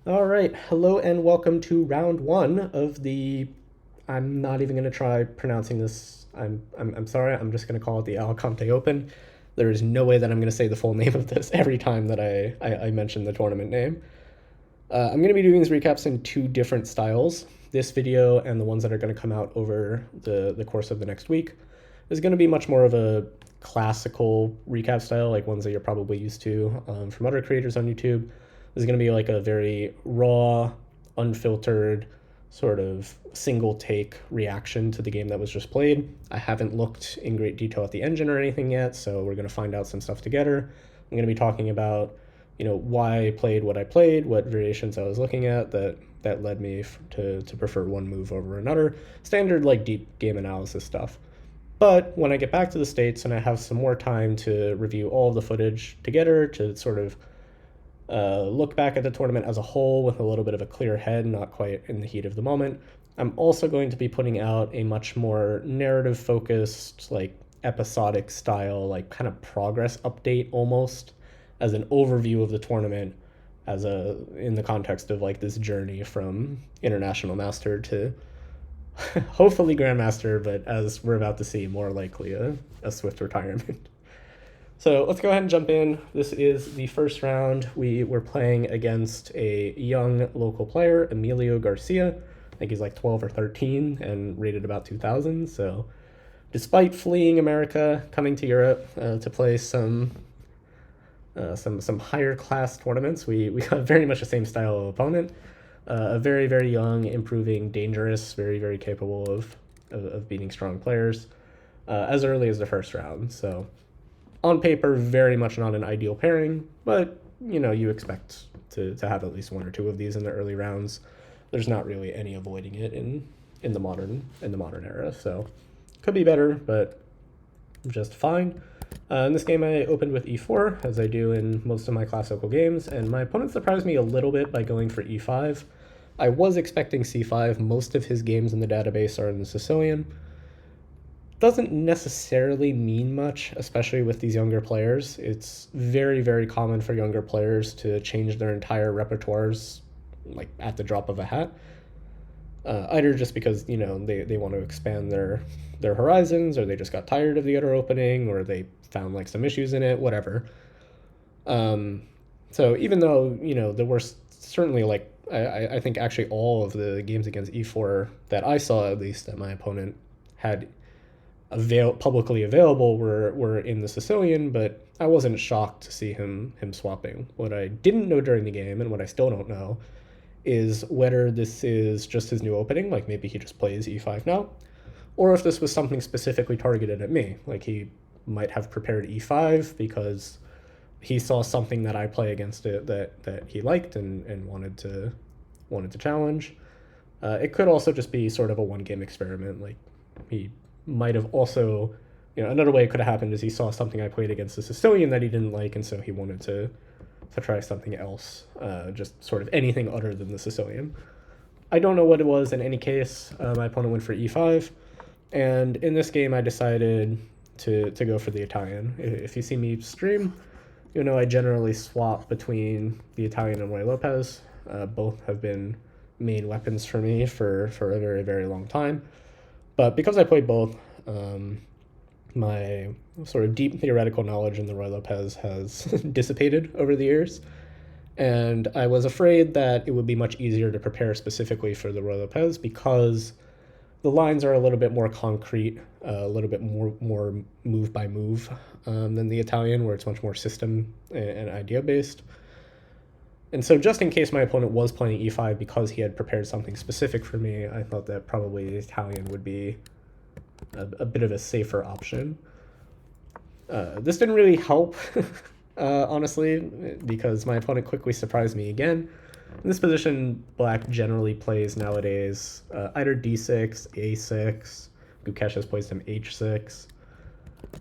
All right, hello and welcome to round one of the. I'm not even going to try pronouncing this. I'm sorry. I'm just going to call it the Alicante Open. There is no way that I'm going to say the full name of this every time that I mention the tournament name. I'm going to be doing these recaps in two different styles. This video and the ones that are going to come out over the course of the next week is going to be much more of a classical recap style, like ones that you're probably used to from other creators on YouTube. This is going to be like a very raw, unfiltered, sort of single take reaction to the game that was just played. I haven't looked in great detail at the engine or anything yet, so we're going to find out some stuff together. I'm going to be talking about why I played what I played, what variations I was looking at that led me to prefer one move over another. Standard like deep game analysis stuff. But when I get back to the States and I have some more time to review all of the footage together to sort of look back at the tournament as a whole with a little bit of a clear head, not quite in the heat of the moment, I'm also going to be putting out a much more narrative focused, like episodic style, like kind of progress update almost as an overview of the tournament as a in the context of like this journey from international master to hopefully grandmaster, but as we're about to see, more likely a swift retirement. So let's go ahead and jump in. This is the first round. We were playing against a young local player, Emilio Garcia. I think he's like 12 or 13 and rated about 2000. So despite fleeing America, coming to Europe to play some higher class tournaments, we got very much the same style of opponent. A very, very young, improving, dangerous, very, very capable of beating strong players as early as the first round. So on paper, very much not an ideal pairing, but you expect to have at least one or two of these in the early rounds. There's not really any avoiding it in the modern era, so could be better, but just fine. In this game, I opened with e4, as I do in most of my classical games, and my opponent surprised me a little bit by going for e5. I was expecting c5. Most of his games in the database are in the Sicilian. Doesn't necessarily mean much, especially with these younger players. It's very, very common for younger players to change their entire repertoires like at the drop of a hat. Either just because they want to expand their horizons, or they just got tired of the other opening, or they found like some issues in it, whatever. So even though there were certainly like I think actually all of the games against e4 that I saw, at least that my opponent had publicly available, were in the Sicilian, but I wasn't shocked to see him swapping. What I didn't know during the game, and what I still don't know, is whether this is just his new opening, like maybe he just plays e5 now, or if this was something specifically targeted at me, like he might have prepared e5 because he saw something that I play against it that he liked and wanted to challenge. It could also just be sort of a one game experiment. Like he might have also, another way it could have happened is he saw something I played against the Sicilian that he didn't like, and so he wanted to try something else, just sort of anything other than the Sicilian. I don't know what it was in any case. My opponent went for e5, and in this game I decided to go for the Italian. If you see me stream, I generally swap between the Italian and Ruy Lopez. Both have been main weapons for me for a very, very long time. But because I played both, my sort of deep theoretical knowledge in the Ruy Lopez has dissipated over the years. And I was afraid that it would be much easier to prepare specifically for the Ruy Lopez because the lines are a little bit more concrete, a little bit more move by move than the Italian, where it's much more system and idea based. And so just in case my opponent was playing e5 because he had prepared something specific for me, I thought that probably the Italian would be a bit of a safer option. This didn't really help, honestly, because my opponent quickly surprised me again. In this position, black generally plays nowadays either d6, a6, Gukesh has placed him h6.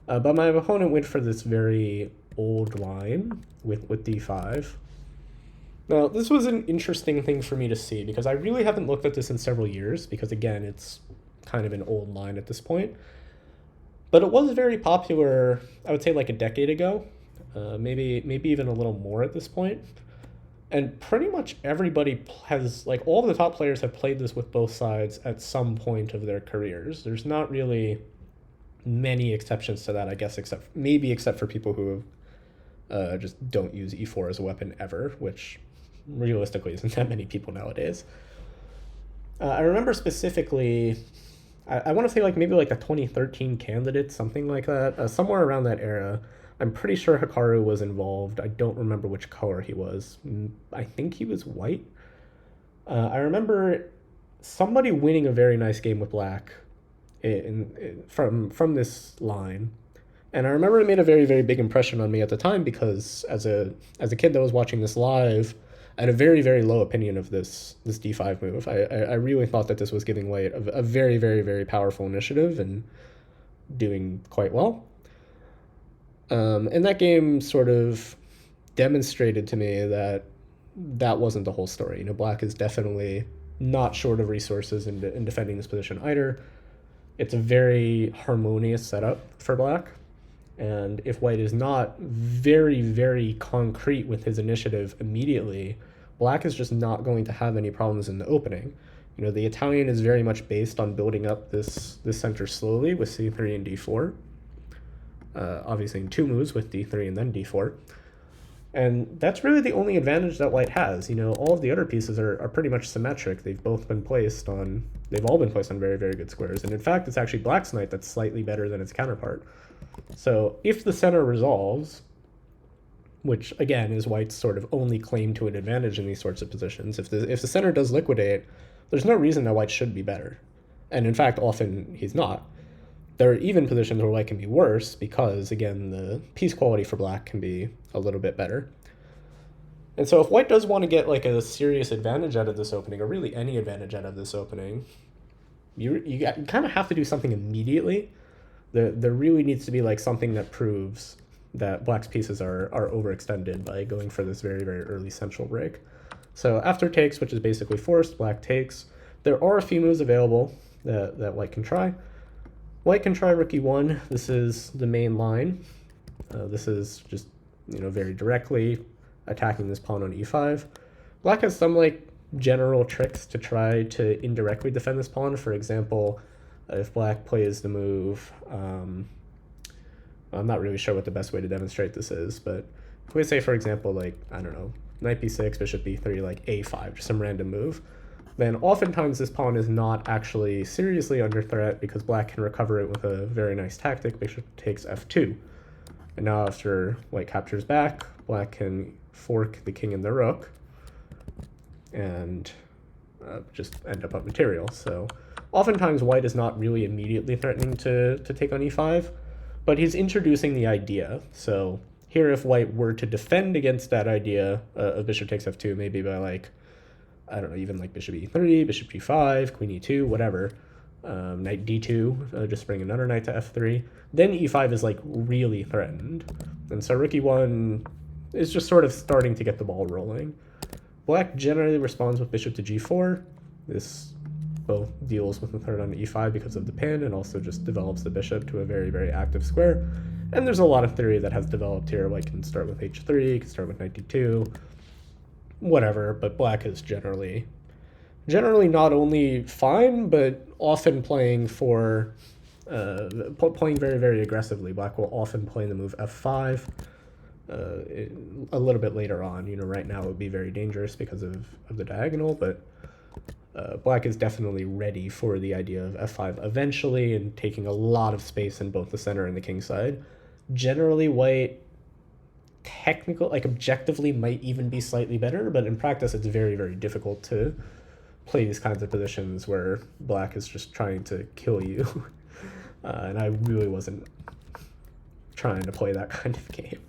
But my opponent went for this very old line with d5. Now, this was an interesting thing for me to see because I really haven't looked at this in several years because, again, it's kind of an old line at this point. But it was very popular, I would say like a decade ago, maybe even a little more at this point. And pretty much everybody has, like, all of the top players have played this with both sides at some point of their careers. There's not really many exceptions to that, I guess, except for people who just don't use e4 as a weapon ever, which realistically isn't that many people nowadays. I remember specifically, I want to say like maybe like a 2013 candidate, something like that, somewhere around that era. I'm pretty sure Hikaru was involved. I don't remember which color he was. I think he was white. I remember somebody winning a very nice game with black from this line. And I remember it made a very, very big impression on me at the time because as a kid that was watching this live, I had a very, very low opinion of this d5 move. I really thought that this was giving White a very, very, very powerful initiative and doing quite well. And that game sort of demonstrated to me that that wasn't the whole story. Black is definitely not short of resources in defending this position either. It's a very harmonious setup for Black. And if White is not very, very concrete with his initiative immediately, Black is just not going to have any problems in the opening. The Italian is very much based on building up this center slowly with c3 and d4. Obviously in two moves with d3 and then d4. And that's really the only advantage that White has. All of the other pieces are pretty much symmetric. They've all been placed on very, very good squares. And in fact, it's actually Black's knight that's slightly better than its counterpart. So if the center resolves, which again is White's sort of only claim to an advantage in these sorts of positions, if the center does liquidate, there's no reason that White should be better. And in fact, often he's not. There are even positions where White can be worse because, again, the piece quality for Black can be a little bit better. And so if White does want to get like a serious advantage out of this opening, or really any advantage out of this opening, you kind of have to do something immediately. There really needs to be like something that proves that Black's pieces are overextended by going for this very, very early central break. So after takes, which is basically forced, Black takes. There are a few moves available that White can try. White can try rook e1. This is the main line. This is just, very directly attacking this pawn on e5. Black has some like general tricks to try to indirectly defend this pawn. For example, if Black plays the move, I'm not really sure what the best way to demonstrate this is, but if we say, for example, like, I don't know, knight b6, bishop b3, like a5, just some random move, then oftentimes this pawn is not actually seriously under threat because Black can recover it with a very nice tactic. Bishop takes f2. And now after White captures back, Black can fork the king and the rook and just end up on material. So oftentimes White is not really immediately threatening to take on e5, but he's introducing the idea. So here if White were to defend against that idea of bishop takes f2, maybe by like, I don't know, even like bishop e3, bishop g5, queen e2, whatever, knight d2, just bring another knight to f3, then e5 is like really threatened. And so rook e1 is just sort of starting to get the ball rolling. Black generally responds with bishop to g4. This both deals with the threat on e5 because of the pin and also just develops the bishop to a very, very active square. And there's a lot of theory that has developed here. White can start with h3, can start with knight d2, whatever, but Black is generally not only fine, but often playing very, very aggressively. Black will often play the move f5 a little bit later on. Right now it would be very dangerous because of the diagonal, but Black is definitely ready for the idea of f5 eventually and taking a lot of space in both the center and the king side. Generally, White objectively might even be slightly better, but in practice it's very, very difficult to play these kinds of positions where Black is just trying to kill you. And I really wasn't trying to play that kind of game.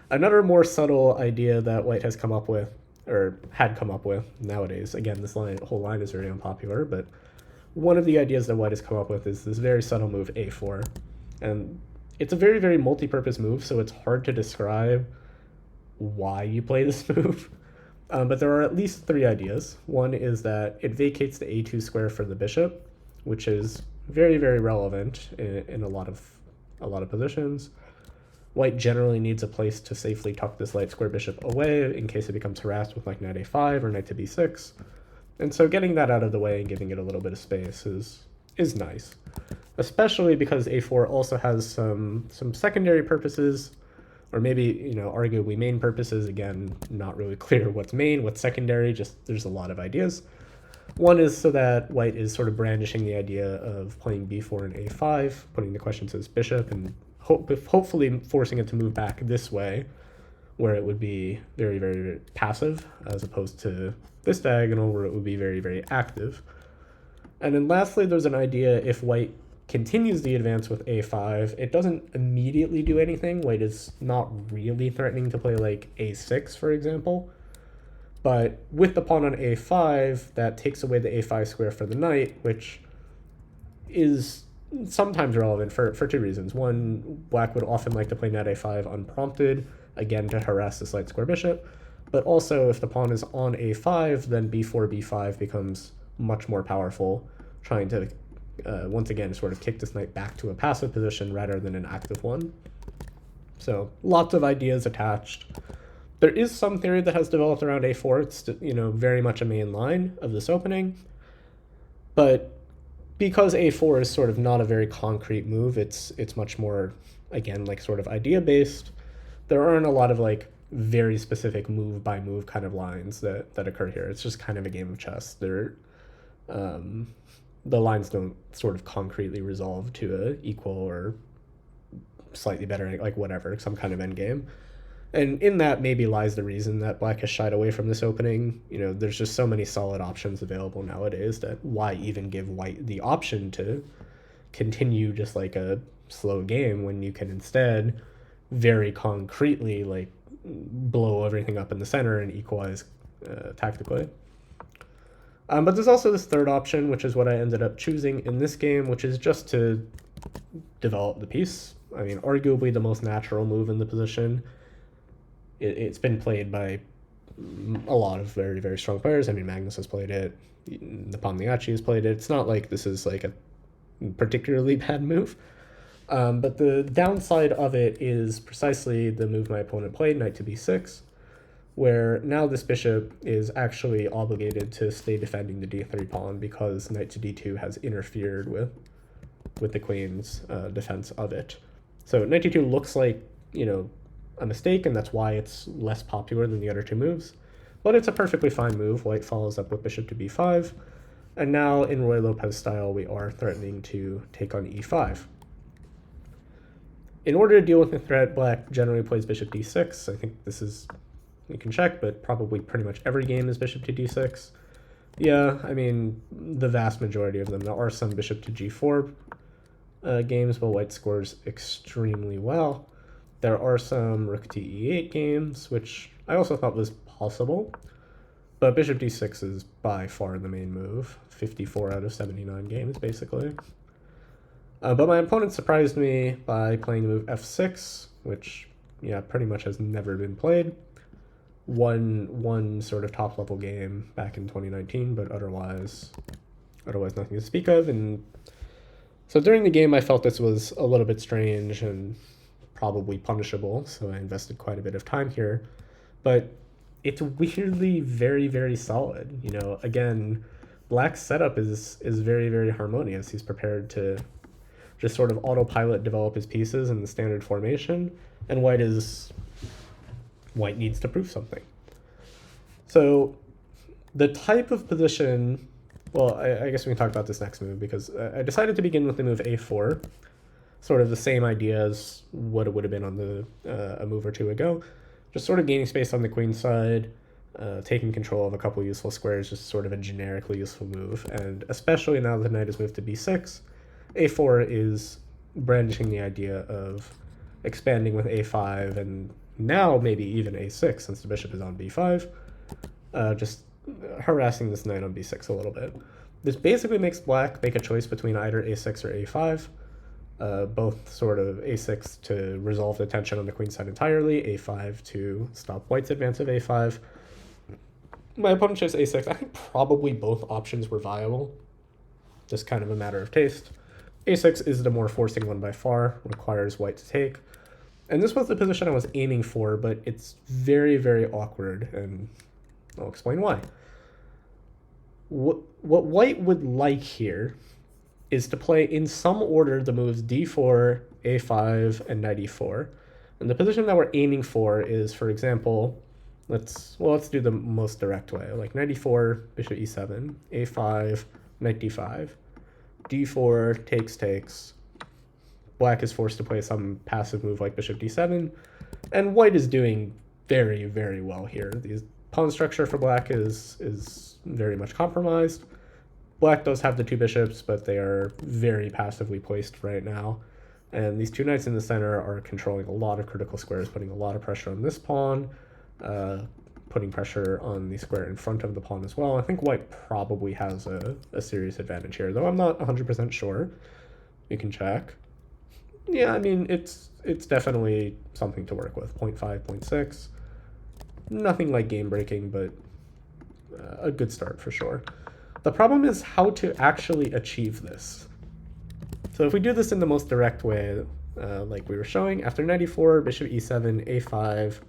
Another more subtle idea that White has come up with, or had come up with nowadays, again, this whole line is very unpopular, but one of the ideas that White has come up with is this very subtle move a4. And it's a very, very multi-purpose move, so it's hard to describe why you play this move. But there are at least three ideas. One is that it vacates the a2 square for the bishop, which is very, very relevant in a lot of positions. White generally needs a place to safely tuck this light square bishop away in case it becomes harassed with like knight a5 or knight to b6. And so getting that out of the way and giving it a little bit of space is nice, especially because a4 also has some secondary purposes, or maybe, you know, arguably main purposes. Again, not really clear what's main, what's secondary, just there's a lot of ideas. One is so that white is sort of brandishing the idea of playing b4 and a5, putting the question to his bishop, and hopefully forcing it to move back this way, where it would be very, very passive, as opposed to this diagonal where it would be very, very active. And then lastly, there's an idea if white continues the advance with a5, it doesn't immediately do anything. White is not really threatening to play like a6, for example. But with the pawn on a5, that takes away the a5 square for the knight, which is sometimes relevant for two reasons. One, black would often like to play knight a5 unprompted, again to harass this light square bishop. But also, if the pawn is on a5, then b4, b5 becomes much more powerful, trying to, once again, sort of kick this knight back to a passive position rather than an active one. So lots of ideas attached. There is some theory that has developed around a4. It's, you know, very much a main line of this opening. But because a4 is sort of not a very concrete move, it's much more, again, like sort of idea-based. There aren't a lot of like very specific move by move kind of lines that occur here. It's just kind of a game of chess. The lines don't sort of concretely resolve to a equal or slightly better, like whatever, some kind of endgame. And in that maybe lies the reason that black has shied away from this opening. You know, there's just so many solid options available nowadays that why even give white the option to continue just like a slow game when you can instead very concretely like blow everything up in the center and equalize tactically. But there's also this third option, which is what I ended up choosing in this game, which is just to develop the piece. I mean, arguably the most natural move in the position. It's been played by a lot of very, very strong players. I mean, Magnus has played it. Nepomniachtchi has played it. It's not like this is like a particularly bad move. But the downside of it is precisely the move my opponent played, knight to b6, where now this bishop is actually obligated to stay defending the d3 pawn because knight to d2 has interfered with the queen's defense of it. So knight d2 looks like, you know, a mistake, and that's why it's less popular than the other two moves. But it's a perfectly fine move. White follows up with bishop to b5. And now, in Roy Lopez style, we are threatening to take on e5. In order to deal with the threat, black generally plays bishop d6. I think this is, you can check, but probably pretty much every game is bishop to d6. Yeah, I mean, the vast majority of them. There are some bishop to g4 games, but white scores extremely well. There are some rook to e8 games, which I also thought was possible. But bishop d6 is by far the main move. 54 out of 79 games, basically. But my opponent surprised me by playing the move f6, which, yeah, pretty much has never been played. One sort of top-level game back in 2019, but otherwise nothing to speak of. And so during the game, I felt this was a little bit strange and probably punishable, so I invested quite a bit of time here. But it's weirdly very, very solid. You know, again, black's setup is very, very harmonious. He's prepared to just sort of autopilot develop his pieces in the standard formation, and white needs to prove something. So the type of position, well, I guess we can talk about this next move, because I decided to begin with the move a4, sort of the same idea as what it would have been on a move or two ago. Just sort of gaining space on the queen side, taking control of a couple useful squares, just sort of a generically useful move. And especially now that the knight has moved to b6, a4 is brandishing the idea of expanding with a5, and now maybe even a6 since the bishop is on b5, just harassing this knight on b6 a little bit. This basically makes black make a choice between either a6 or a5. Both sort of a6 to resolve the tension on the queen side entirely, a5 to stop white's advance of a5. My opponent chose a6. I think probably both options were viable, just kind of a matter of taste. a6 is the more forcing one by far, requires white to take. And this was the position I was aiming for, but it's very, very awkward, and I'll explain why. What white would like here is to play in some order the moves d4, a5, and knight e4. And the position that we're aiming for is, for example, let's do the most direct way, like knight e4, bishop e7, a5, knight d5, d4, takes. Black is forced to play some passive move like bishop d7, and white is doing very, very well here. The pawn structure for black is very much compromised. Black does have the two bishops, but they are very passively placed right now. And these two knights in the center are controlling a lot of critical squares, putting a lot of pressure on this pawn, putting pressure on the square in front of the pawn as well. I think white probably has a serious advantage here, though I'm not 100% sure. You can check. Yeah, I mean, it's definitely something to work with. 0.5, 0.6. Nothing like game-breaking, but a good start for sure. The problem is how to actually achieve this. So if we do this in the most direct way, like we were showing, after knight e4, bishop e7, a5,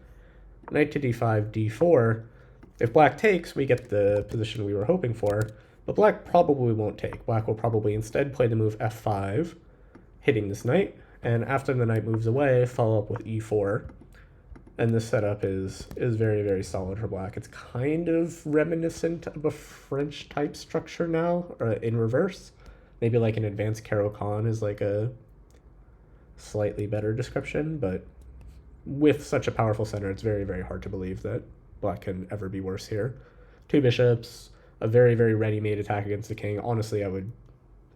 knight to d5, d4, if black takes, we get the position we were hoping for, but black probably won't take. Black will probably instead play the move f5, hitting this knight, and after the knight moves away, follow up with e4. And this setup is very, very solid for black. It's kind of reminiscent of a French type structure now, or in reverse. Maybe like an advanced Caro-Kann is like a slightly better description, but with such a powerful center, it's very, very hard to believe that black can ever be worse here. Two bishops, a very, very ready-made attack against the king. Honestly, I would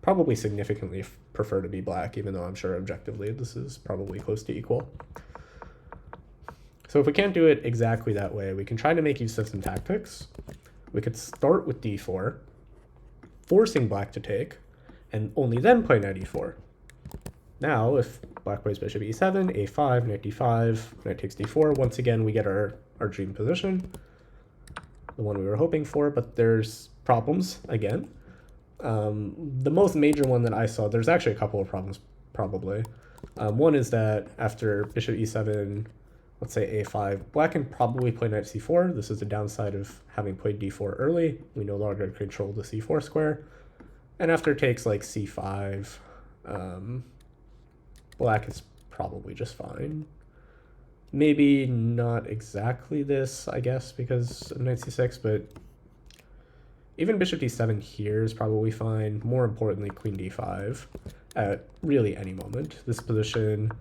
probably significantly prefer to be black, even though I'm sure objectively this is probably close to equal. So if we can't do it exactly that way, we can try to make use of some tactics. We could start with d4, forcing black to take, and only then play knight e4. Now, if black plays bishop e7, a5, knight d5, knight takes d4, once again we get our dream position, the one we were hoping for, but there's problems again. The most major one that I saw, there's actually a couple of problems probably. One is that after bishop e7, let's say a5, black can probably play knight c4. This is the downside of having played d4 early. We no longer control the c4 square. And after takes like c5, black is probably just fine. Maybe not exactly this, I guess, because of knight c6, but even bishop d7 here is probably fine. More importantly, queen d5 at really any moment. This position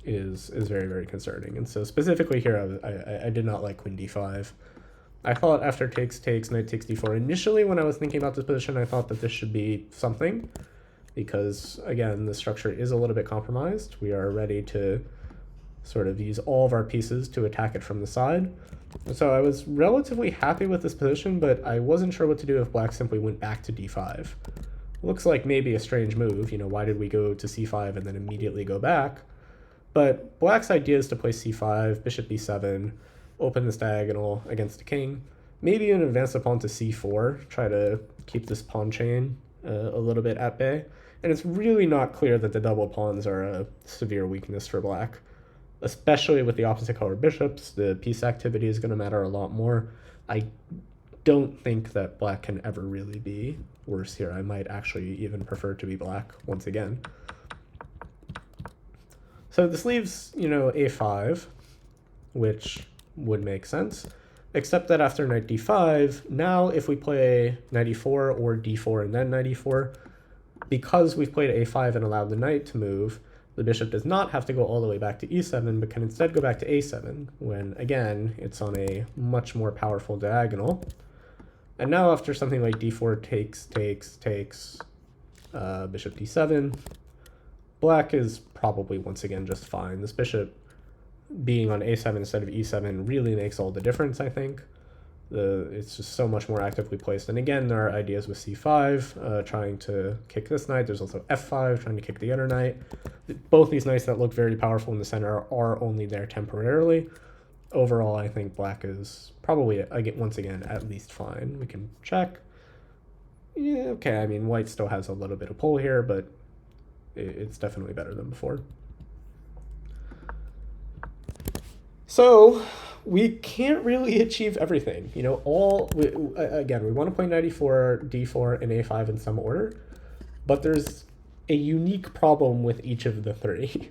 is very, very concerning. And so specifically here, I did not like queen d5. I thought after takes, knight takes d4. Initially, when I was thinking about this position, I thought that this should be something, because again, the structure is a little bit compromised. We are ready to sort of use all of our pieces to attack it from the side. So I was relatively happy with this position, but I wasn't sure what to do if black simply went back to d5. Looks like maybe a strange move, you know, why did we go to c5 and then immediately go back? But black's idea is to play c5, bishop b7, open this diagonal against the king, maybe even advance the pawn to c4, try to keep this pawn chain a little bit at bay. And it's really not clear that the double pawns are a severe weakness for black. Especially with the opposite color bishops, the piece activity is going to matter a lot more. I don't think that black can ever really be worse here. I might actually even prefer to be black once again. So this leaves, you know, a5, which would make sense, except that after knight d5, now if we play knight e4 or d4 and then knight e4, because we've played a5 and allowed the knight to move, the bishop does not have to go all the way back to e7, but can instead go back to a7, when, again, it's on a much more powerful diagonal. And now after something like d4 takes, bishop d7, black is probably once again just fine. This bishop being on a7 instead of e7 really makes all the difference, I think. It's just so much more actively placed. And again, there are ideas with c5, trying to kick this knight. There's also f5, trying to kick the other knight. Both these knights that look very powerful in the center are only there temporarily. Overall, I think black is probably, once again, at least fine. We can check. Yeah, okay, I mean, white still has a little bit of pull here, but it's definitely better than before. So we can't really achieve everything. You know, again, we want to play knight e4, d4, and a5 in some order, but there's a unique problem with each of the three.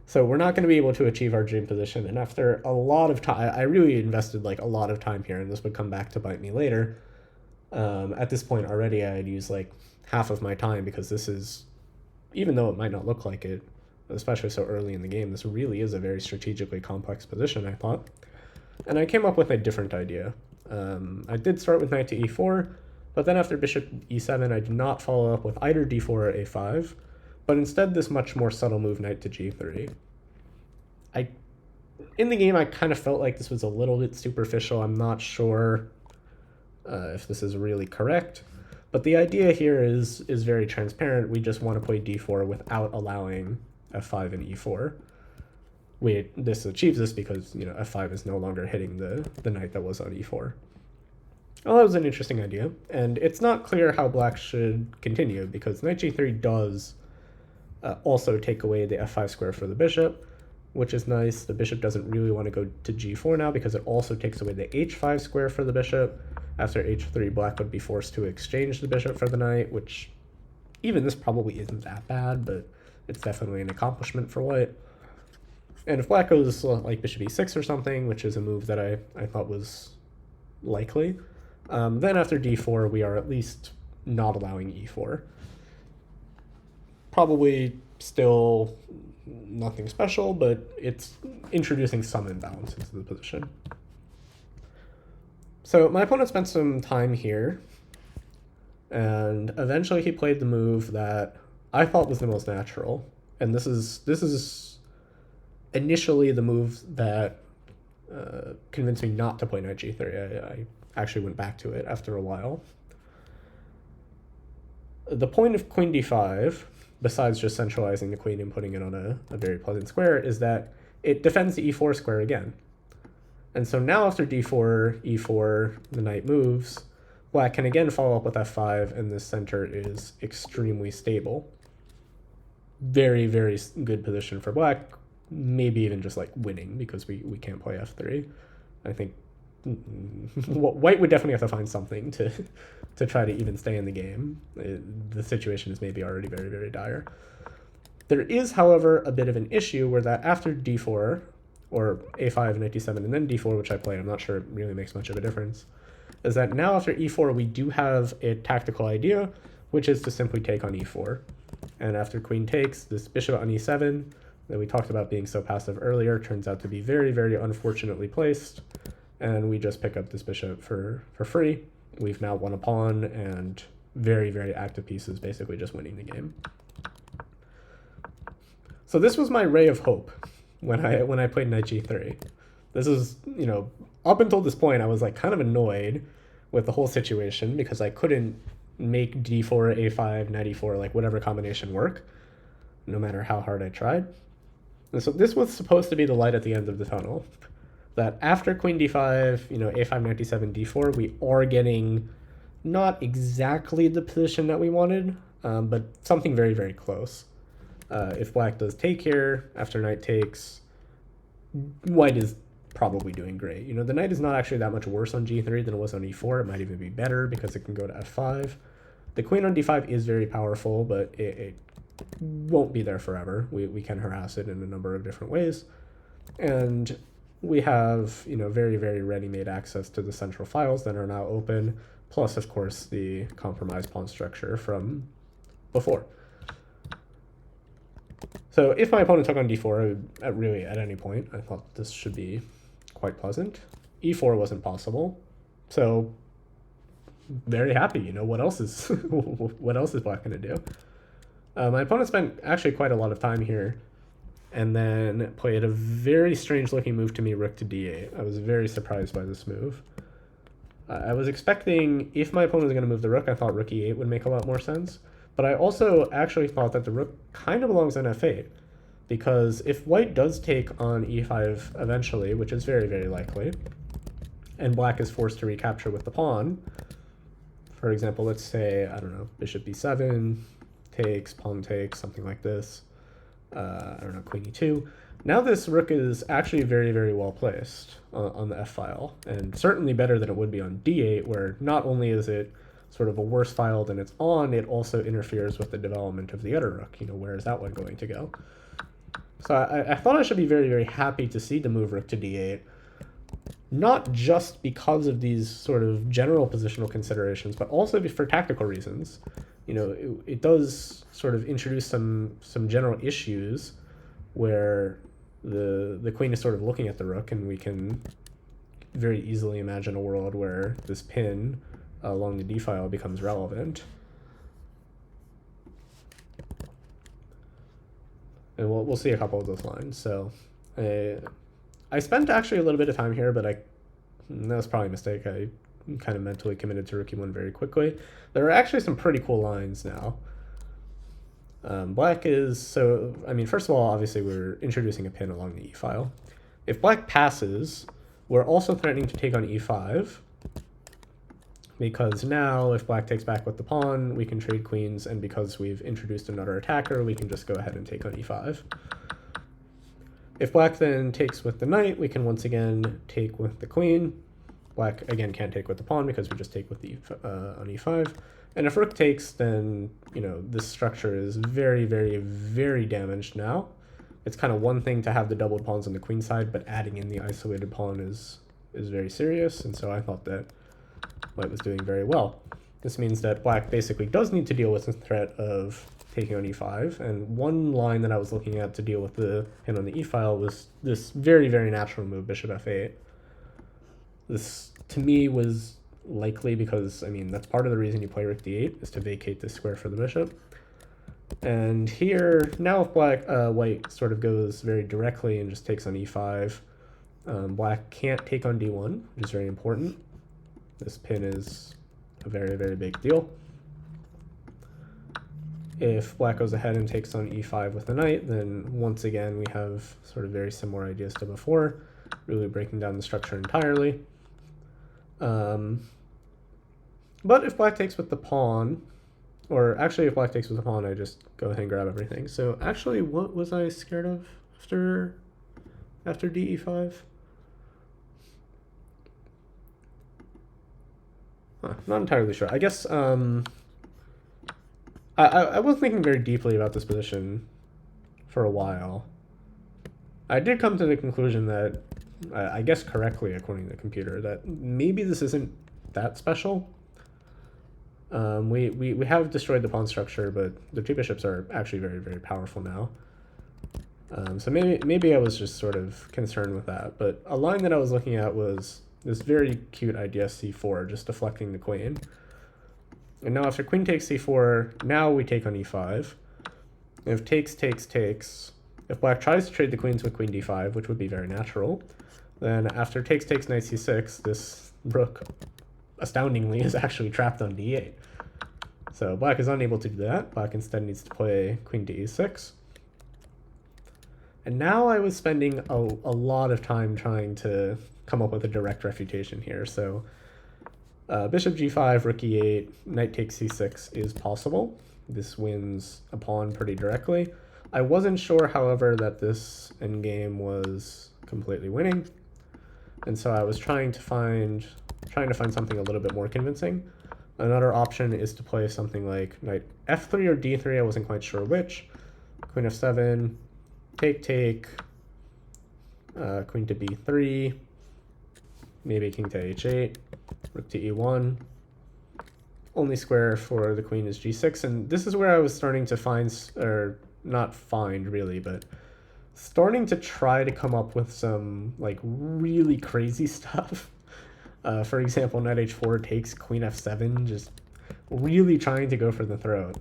So we're not going to be able to achieve our dream position. And after a lot of time, I really invested like a lot of time here, and this would come back to bite me later. At this point already, I'd used like half of my time, because this is, even though it might not look like it, especially so early in the game, this really is a very strategically complex position, I thought. And I came up with a different idea. I did start with knight to e4, but then after bishop e7, I did not follow up with either d4 or a5, but instead this much more subtle move, knight to g3. In the game, I kind of felt like this was a little bit superficial. I'm not sure if this is really correct, but the idea here is very transparent. We just want to play d4 without allowing f5 and e4. This achieves this because, you know, f5 is no longer hitting the knight that was on e4. Well, that was an interesting idea, and it's not clear how black should continue, because knight g3 does also take away the f5 square for the bishop, which is nice. The bishop doesn't really want to go to g4 now, because it also takes away the h5 square for the bishop. After h3, black would be forced to exchange the bishop for the knight, which even this probably isn't that bad, but it's definitely an accomplishment for white. And if black goes like bishop e6 or something, which is a move that I thought was likely, then after d4, we are at least not allowing e4. Probably still nothing special, but it's introducing some imbalance into the position. So my opponent spent some time here, and eventually he played the move that I thought was the most natural. And this is initially the move that convinced me not to play knight g3. I actually went back to it after a while. The point of queen d5, besides just centralizing the queen and putting it on a very pleasant square, is that it defends the e4 square again. And so now after d4, e4, the knight moves, black can again follow up with f5, and this center is extremely stable. Very, very good position for black, maybe even just like winning, because we can't play f3. I think white would definitely have to find something to try to even stay in the game. The situation is maybe already very, very dire. There is, however, a bit of an issue where that after d4, or a5, knight d7, and then d4, which I played, I'm not sure it really makes much of a difference, is that now after e4, we do have a tactical idea, which is to simply take on e4. And after queen takes, this bishop on e7, that we talked about being so passive earlier, turns out to be very, very unfortunately placed, and we just pick up this bishop for free. We've now won a pawn, and very, very active pieces, basically just winning the game. So this was my ray of hope when I played knight g3. This is, you know, up until this point, I was like kind of annoyed with the whole situation, because I couldn't make d4, a5, knight e4, like whatever combination work, no matter how hard I tried. And so this was supposed to be the light at the end of the tunnel, that after queen d5, you know, a5, knight d7, d4, we are getting not exactly the position that we wanted, but something very, very close. If black does take here, after knight takes, white is probably doing great. You know, the knight is not actually that much worse on g3 than it was on e4. It might even be better because it can go to f5. The queen on d5 is very powerful, but it won't be there forever. We can harass it in a number of different ways. And we have, you know, very, very ready-made access to the central files that are now open, plus, of course, the compromised pawn structure from before. So if my opponent took on d4, really at any point, I thought this should be quite pleasant. e4 wasn't possible, so very happy. You know, what else is what else is black going to do? My opponent spent actually quite a lot of time here, and then played a very strange-looking move to me, rook to d8. I was very surprised by this move. I was expecting, if my opponent was going to move the rook, I thought rook e8 would make a lot more sense. But I also actually thought that the rook kind of belongs on f8, because if white does take on e5 eventually, which is very, very likely, and black is forced to recapture with the pawn, for example, let's say, I don't know, bishop b7, takes, pawn takes, something like this. I don't know, queen e2. Now this rook is actually very, very well placed on the f-file, and certainly better than it would be on d8, where not only is it sort of a worse file than it's on, it also interferes with the development of the other rook. Where is that one going to go? So I thought I should be very, very happy to see the move rook to d8, not just because of these sort of general positional considerations, but also for tactical reasons. It does sort of introduce some general issues where the queen is sort of looking at the rook, and we can very easily imagine a world where this pin along the d-file becomes relevant. And we'll see a couple of those lines. So I spent actually a little bit of time here, but that was probably a mistake. I kind of mentally committed to rook e1 very quickly. There are actually some pretty cool lines now. Black is, first of all, obviously we're introducing a pin along the e-file. If black passes, we're also threatening to take on e5, because now if black takes back with the pawn, we can trade queens, and because we've introduced another attacker, we can just go ahead and take on e5. If black then takes with the knight, we can once again take with the queen. Black, again, can't take with the pawn because we just take with the on e5. And if rook takes, then, this structure is very, very, very damaged now. It's kind of one thing to have the doubled pawns on the queen side, but adding in the isolated pawn is very serious, and so I thought that white was doing very well. This means that black basically does need to deal with the threat of taking on e5, and one line that I was looking at to deal with the pin on the e-file was this very, very natural move, bishop f8. This, to me, was likely because, that's part of the reason you play rook d8, is to vacate this square for the bishop. And here, now if white sort of goes very directly and just takes on e5, black can't take on d1, which is very important. This pin is a very, very big deal. If black goes ahead and takes on e5 with the knight, then once again we have sort of very similar ideas to before, really breaking down the structure entirely. But if black takes with the pawn, or actually if black takes with the pawn, I just go ahead and grab everything. So actually, what was I scared of after de5? Not entirely sure. I guess I was thinking very deeply about this position for a while. I did come to the conclusion that, I guess correctly according to the computer, that maybe this isn't that special. We have destroyed the pawn structure, but the two bishops are actually very, very powerful now. So maybe I was just sort of concerned with that. But a line that I was looking at was this very cute idea c4, just deflecting the queen. And now after queen takes c4, now we take on e5. And if takes, if black tries to trade the queens with queen d5, which would be very natural, then after takes, knight c6, this rook, astoundingly, is actually trapped on d8. So black is unable to do that. Black instead needs to play queen to e6. And now I was spending a lot of time trying to come up with a direct refutation here. So bishop g5, rook e8, knight takes c6 is possible. This wins a pawn pretty directly. I wasn't sure, however, that this endgame was completely winning. And so I was trying to find something a little bit more convincing. Another option is to play something like knight f3 or d3, I wasn't quite sure which. Queen f7, take, queen to b3, maybe king to h8, rook to e1. Only square for the queen is g6, and this is where I was starting to find, or not find really, but starting to try to come up with some like really crazy stuff. For example, knight h4 takes queen f7, just really trying to go for the throat.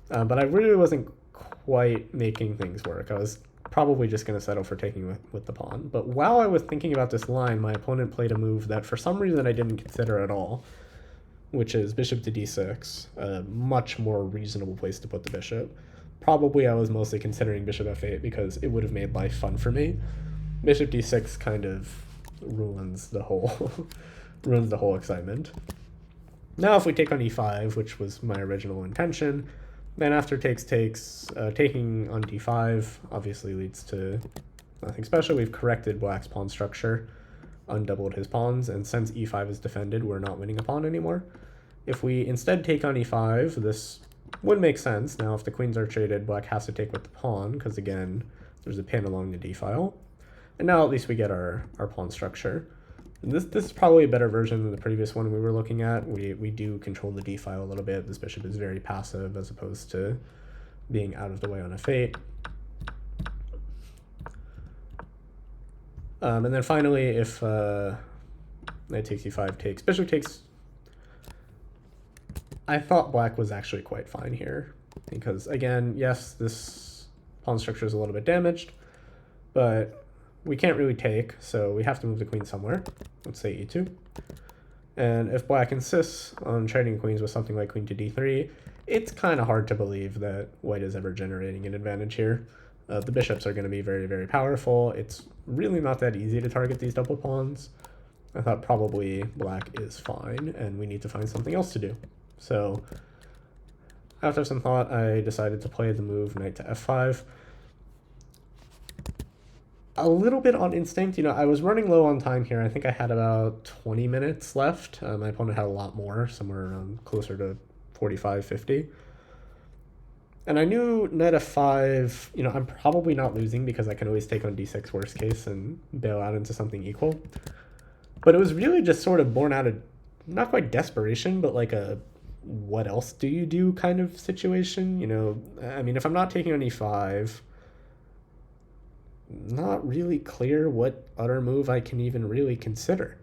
But I really wasn't quite making things work. I was probably just going to settle for taking with the pawn. But while I was thinking about this line, my opponent played a move that for some reason I didn't consider at all, which is bishop to d6, a much more reasonable place to put the bishop. Probably I was mostly considering bishop f8 because it would have made life fun for me. Bishop d6 kind of ruins the whole excitement. Now if we take on e5, which was my original intention, Then after takes, taking on d5 obviously leads to nothing special. We've corrected black's pawn structure, undoubled his pawns, and since e5 is defended, we're not winning a pawn anymore. If we instead take on e5, this would make sense. Now, if the queens are traded, black has to take with the pawn, because again, there's a pin along the d file. And now at least we get our pawn structure. And this is probably a better version than the previous one we were looking at. We do control the d file a little bit. This bishop is very passive as opposed to being out of the way on a fate. And then finally, if knight takes e5 takes, bishop takes, I thought black was actually quite fine here. Because again, yes, this pawn structure is a little bit damaged, but we can't really take, so we have to move the queen somewhere. Let's say e2. And if black insists on trading queens with something like queen to d3, it's kind of hard to believe that white is ever generating an advantage here. The bishops are going to be very, very powerful. It's really not that easy to target these double pawns. I thought probably black is fine, and we need to find something else to do. So after some thought, I decided to play the move knight to f5. A little bit on instinct. I was running low on time here. I think I had about 20 minutes left. My opponent had a lot more, somewhere around closer to 45, 50. And I knew knight f5, I'm probably not losing because I can always take on d6 worst case and bail out into something equal. But it was really just sort of born out of, not quite desperation, but like a what else do you do kind of situation. I mean, if I'm not taking on e5, not really clear what other move I can even really consider.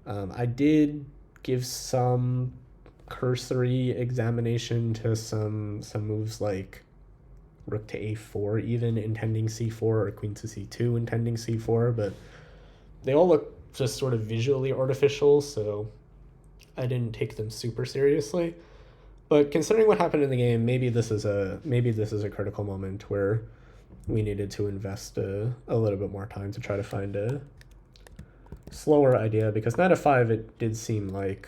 I did give some cursory examination to some moves like rook to a4 even intending c4, or queen to c2 intending c4, but they all look just sort of visually artificial, so I didn't take them super seriously. But considering what happened in the game, maybe this is a critical moment where we needed to invest a little bit more time to try to find a slower idea, because knight f5, it did seem like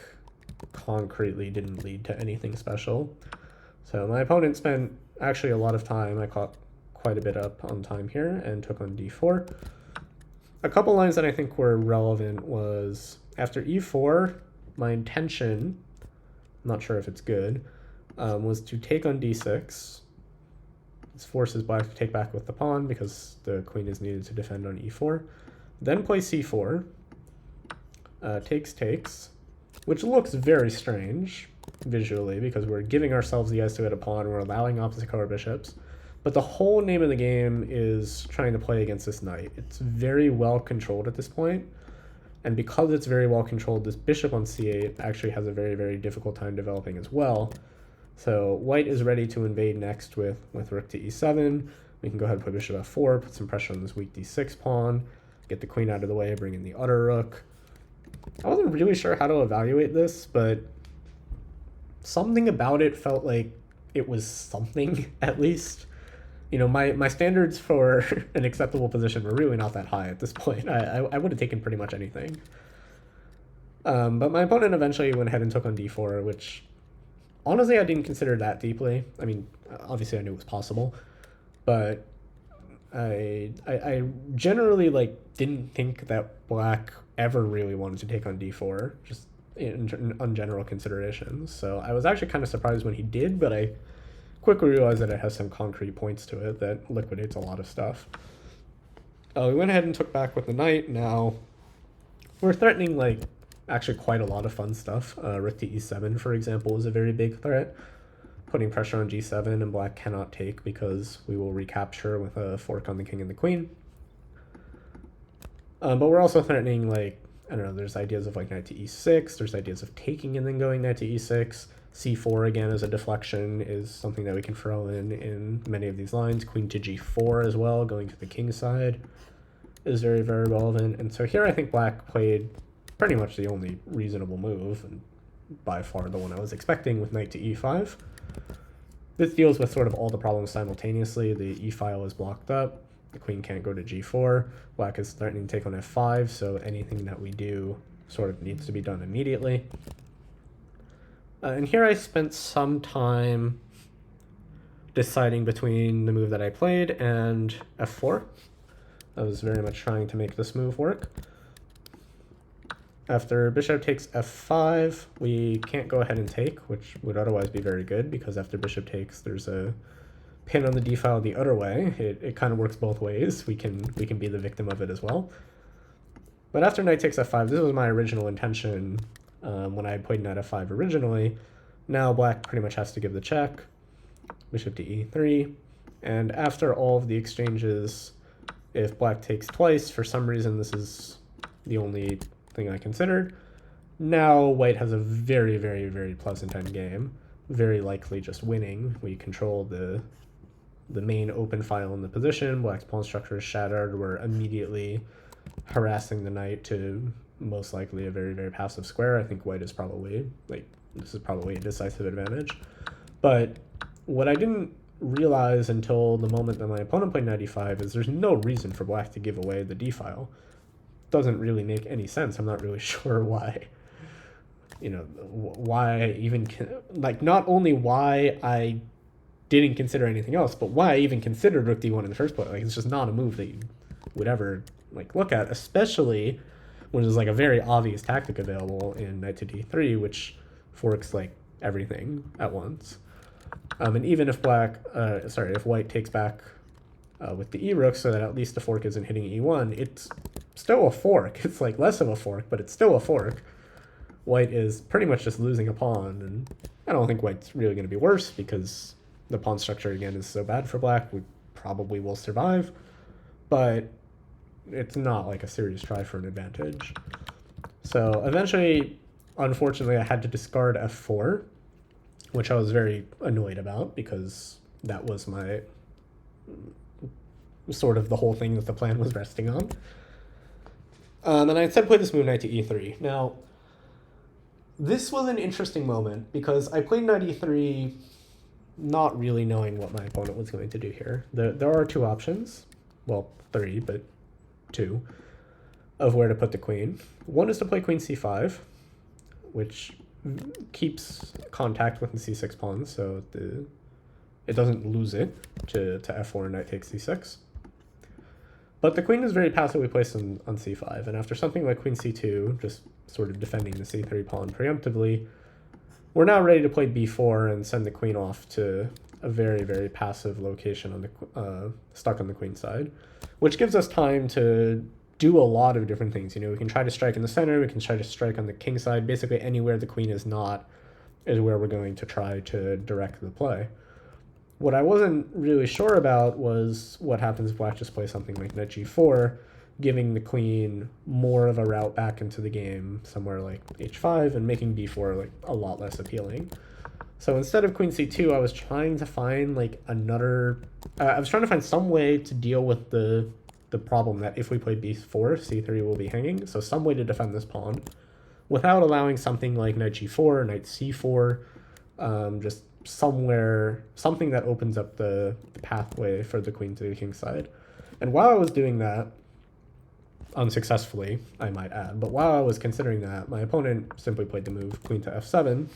concretely didn't lead to anything special. So my opponent spent actually a lot of time. I caught quite a bit up on time here and took on d4. A couple lines that I think were relevant was after e4, my intention, I'm not sure if it's good, was to take on d6. This forces black to take back with the pawn because the queen is needed to defend on e4. Then play c4, takes, which looks very strange visually because we're giving ourselves the eyes to get a pawn, we're allowing opposite color bishops. But the whole name of the game is trying to play against this knight. It's very well controlled at this point. And because it's very well controlled, this bishop on c8 actually has a very, very difficult time developing as well. So white is ready to invade next with rook to e7. We can go ahead and play bishop f4, put some pressure on this weak d6 pawn, get the queen out of the way, bring in the other rook. I wasn't really sure how to evaluate this, but something about it felt like it was something, at least. My standards for an acceptable position were really not that high at this point. I would have taken pretty much anything. But my opponent eventually went ahead and took on d4, which honestly I didn't consider that deeply. I mean, obviously I knew it was possible, but I generally didn't think that black ever really wanted to take on d4, just on general considerations. So I was actually kind of surprised when he did, but I quickly realized that it has some concrete points to it that liquidates a lot of stuff. We went ahead and took back with the knight. Now we're threatening actually quite a lot of fun stuff. Rook to e7, for example, is a very big threat, putting pressure on g7, and black cannot take because we will recapture with a fork on the king and the queen. But we're also threatening, I don't know, there's ideas of knight to e6, there's ideas of taking and then going knight to e6. c4 again as a deflection is something that we can throw in many of these lines. Queen to g4 as well, going to the king's side, is very, very relevant. And so here I think black played pretty much the only reasonable move, and by far the one I was expecting, with knight to e5. This deals with sort of all the problems simultaneously. The e file is blocked up, the queen can't go to g4, black is threatening to take on f5, so anything that we do sort of needs to be done immediately. And here I spent some time deciding between the move that I played and f4. I was very much trying to make this move work. After bishop takes f5, we can't go ahead and take, which would otherwise be very good, because after bishop takes, there's a pin on the d file the other way. It kind of works both ways. We can be the victim of it as well. But after knight takes f5, this was my original intention when I played knight f5 originally. Now black pretty much has to give the check, bishop to e3, and after all of the exchanges, if black takes twice, for some reason this is the only thing I considered, now white has a very, very, very pleasant endgame, very likely just winning. We control the main open file in the position, black's pawn structure is shattered, we're immediately harassing the knight to most likely a very, very passive square. I think white is probably, this is probably a decisive advantage. But what I didn't realize until the moment that my opponent played knight e5 is there's no reason for black to give away the d file. Doesn't really make any sense. I'm not really sure why. Why I even, not only why I didn't consider anything else, but why I even considered rook d1 in the first place. It's just not a move that you would ever look at, especially when there's a very obvious tactic available in knight to d3, which forks everything at once. And even if if white takes back with the e-rook so that at least the fork isn't hitting e1, it's still a fork. It's less of a fork, but it's still a fork. White is pretty much just losing a pawn, and I don't think white's really going to be worse because the pawn structure again is so bad for black. We probably will survive, but it's not a serious try for an advantage. So eventually, unfortunately, I had to discard f4, which I was very annoyed about because that was my sort of the whole thing that the plan was resting on. And I instead played this move knight to e3. Now, this was an interesting moment because I played knight e3 not really knowing what my opponent was going to do here. There are two options, well, three, but two, of where to put the queen. One is to play queen c5, which keeps contact with the c6 pawn, so it doesn't lose it to f4 and knight takes c6. But the queen is very passively placed on c5, and after something like queen c2, just sort of defending the c3 pawn preemptively, we're now ready to play b4 and send the queen off to a very, very passive location on the stuck on the queen side, which gives us time to do a lot of different things. We can try to strike in the center, we can try to strike on the king side, basically anywhere the queen is not is where we're going to try to direct the play. What I wasn't really sure about was what happens if black just plays something like knight g4, giving the queen more of a route back into the game somewhere like h5 and making b4 a lot less appealing. So instead of queen c2, I was trying to find I was trying to find some way to deal with the problem that if we play b4, c3 will be hanging, so some way to defend this pawn without allowing something like knight g4, knight c4, just something that opens up the pathway for the queen to the king side. And while I was doing that, unsuccessfully, I might add, but while I was considering that, my opponent simply played the move queen to f7,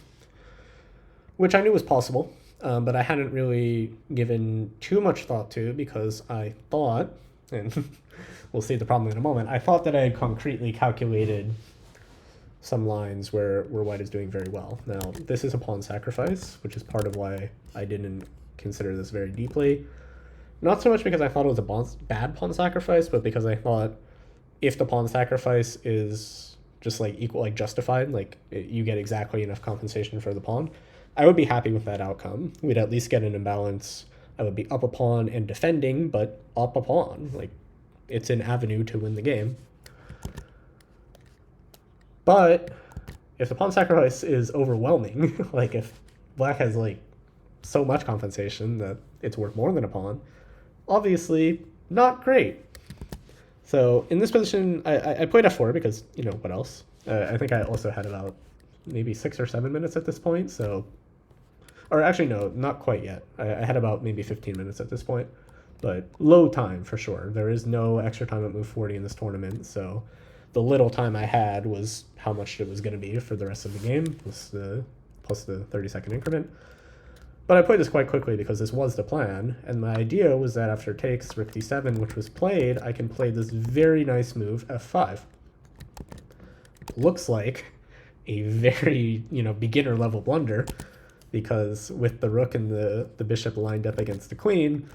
which I knew was possible, but I hadn't really given too much thought to because I thought, and we'll see the problem in a moment, I thought that I had concretely calculated some lines where white is doing very well. Now, this is a pawn sacrifice, which is part of why I didn't consider this very deeply. Not so much because I thought it was a bad pawn sacrifice, but because I thought if the pawn sacrifice is just justified, you get exactly enough compensation for the pawn, I would be happy with that outcome. We'd at least get an imbalance. I would be up a pawn and defending, but up a pawn. It's an avenue to win the game. But if the pawn sacrifice is overwhelming, if black has so much compensation that it's worth more than a pawn, obviously not great. So in this position, I played f4 because, what else? I think I also had about maybe 6 or 7 minutes at this point, or actually no, not quite yet. I had about maybe 15 minutes at this point, but low time for sure. There is no extra time at move 40 in this tournament, so the little time I had was how much it was going to be for the rest of the game, plus the 30-second increment. But I played this quite quickly because this was the plan, and my idea was that after takes rook d7, which was played, I can play this very nice move, f5. Looks like a very, beginner level blunder, because with the rook and the bishop lined up against the queen,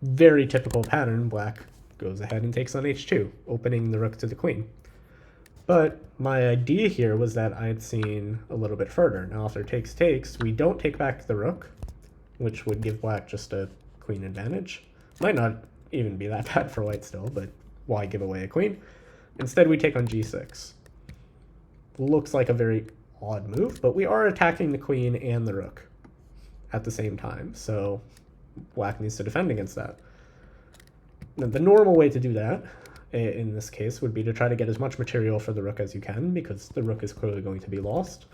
very typical pattern, black goes ahead and takes on h2, opening the rook to the queen. But my idea here was that I had seen a little bit further. Now after takes, we don't take back the rook, which would give black just a queen advantage. Might not even be that bad for white still, but why give away a queen? Instead, we take on g6. Looks like a very odd move, but we are attacking the queen and the rook at the same time, so black needs to defend against that. Now, the normal way to do that in this case would be to try to get as much material for the rook as you can, because the rook is clearly going to be lost,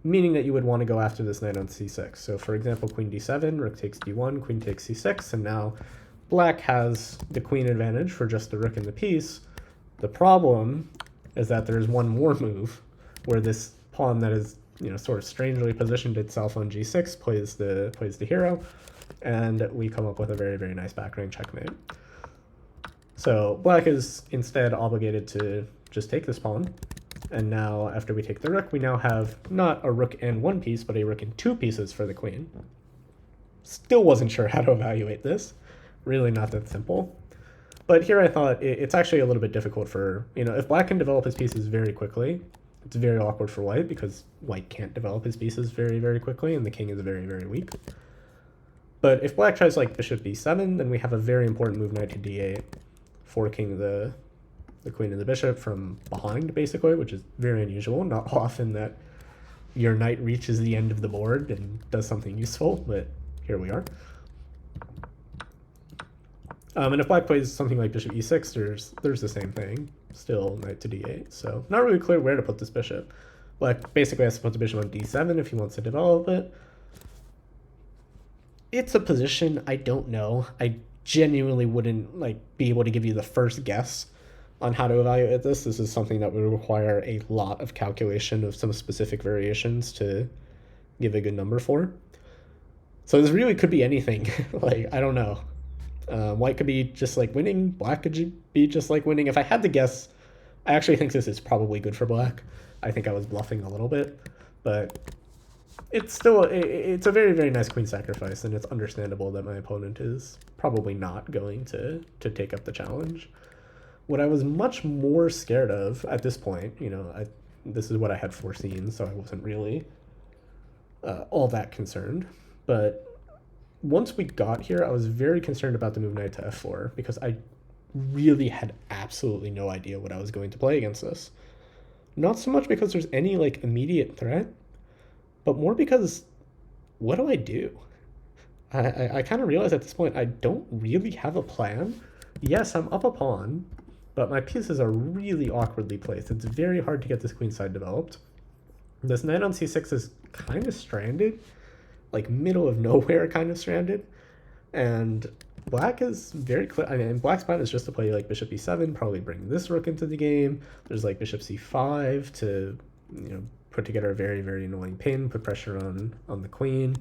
meaning that you would want to go after this knight on c6. So for example, queen d7, rook takes d1, queen takes c6, and now black has the queen advantage for just the rook and the piece. The problem is that there's one more move where this pawn that is sort of strangely positioned itself on g6 plays the hero, and we come up with a very, very nice back rank checkmate. So black is instead obligated to just take this pawn, and now after we take the rook, we now have not a rook and one piece, but a rook and two pieces for the queen. Still wasn't sure how to evaluate this. Really not that simple. But here I thought it's actually a little bit difficult for, if black can develop his pieces very quickly, it's very awkward for white because white can't develop his pieces very, very quickly, and the king is very, very weak. But if black tries like bishop b7, then we have a very important move, knight to d8, forking the queen and the bishop from behind, basically, which is very unusual. Not often that your knight reaches the end of the board and does something useful, but here we are. And if black plays something like bishop e6, there's the same thing, still knight to d8. So not really clear where to put this bishop. Black basically has to put the bishop on d7 if he wants to develop it. It's a position I don't know. I genuinely wouldn't be able to give you the first guess on how to evaluate this. This is something that would require a lot of calculation of some specific variations to give a good number for. So this really could be anything. I don't know. White could be just winning. Black could be just winning. If I had to guess, I actually think this is probably good for black. I think I was bluffing a little bit, but it's still, it's a very, very nice queen sacrifice, and it's understandable that my opponent is probably not going to take up the challenge. What I was much more scared of at this point, this is what I had foreseen, so I wasn't really all that concerned. But once we got here, I was very concerned about the move knight to f4, because I really had absolutely no idea what I was going to play against this. Not so much because there's any immediate threat, but more because what do I do? I kind of realized at this point I don't really have a plan. Yes, I'm up a pawn, but my pieces are really awkwardly placed. It's very hard to get this queenside developed. This knight on c6 is kind of stranded, middle of nowhere kind of stranded. And black is very clear. I mean, black's plan is just to play bishop e7, probably bring this rook into the game. There's bishop c5 to, put together a very, very annoying pin, put pressure on the queen,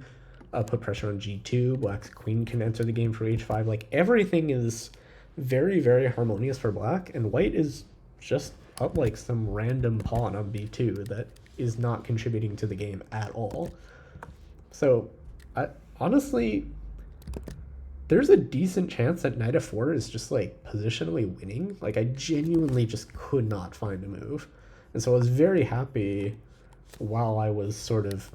put pressure on g2. Black's queen can enter the game for h5. Everything is very, very harmonious for black, and white is just up some random pawn on b2 that is not contributing to the game at all. So honestly, there's a decent chance that knight f4 is just positionally winning. I genuinely just could not find a move, and so I was very happy while I was sort of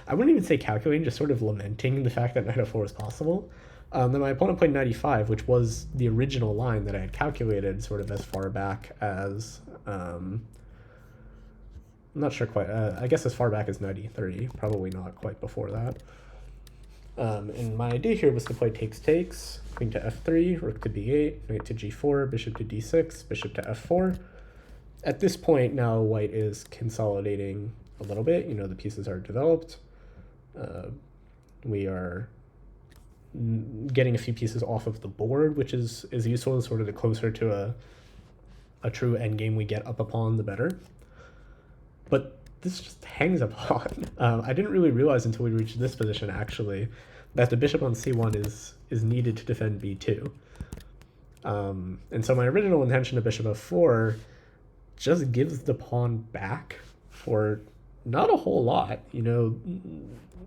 I wouldn't even say calculating, just sort of lamenting the fact that knight f4 is possible. Then my opponent played knight e5, which was the original line that I had calculated sort of as far back as, I'm not sure quite, I guess as far back as knight e3, probably not quite before that. And my idea here was to play takes, queen to f3, rook to b8, knight to g4, bishop to d6, bishop to f4. At this point now white is consolidating a little bit, the pieces are developed. We are getting a few pieces off of the board, which is useful. Sort of the closer to a true endgame we get up a pawn, the better. But this just hangs a pawn. I didn't really realize until we reached this position, actually, that the bishop on c1 is needed to defend b2. And so my original intention of bishop f4 just gives the pawn back for not a whole lot. You know,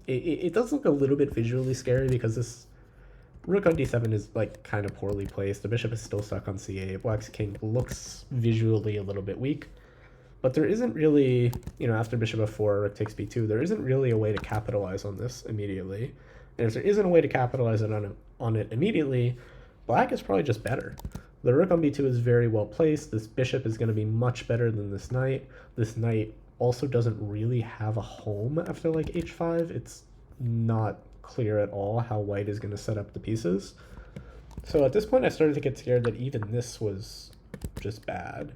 it does look a little bit visually scary because this rook on d7 is like kind of poorly placed. The bishop is still stuck on c8. Black's king looks visually a little bit weak. But there isn't really, you know, after bishop f4, rook takes b2, there isn't really a way to capitalize on this immediately. And if there isn't a way to capitalize on it immediately, black is probably just better. The rook on b2 is very well placed. This bishop is going to be much better than this knight. This knight also doesn't really have a home after like h5. It's not clear at all how white is going to set up the pieces. So at this point I started to get scared that even this was just bad.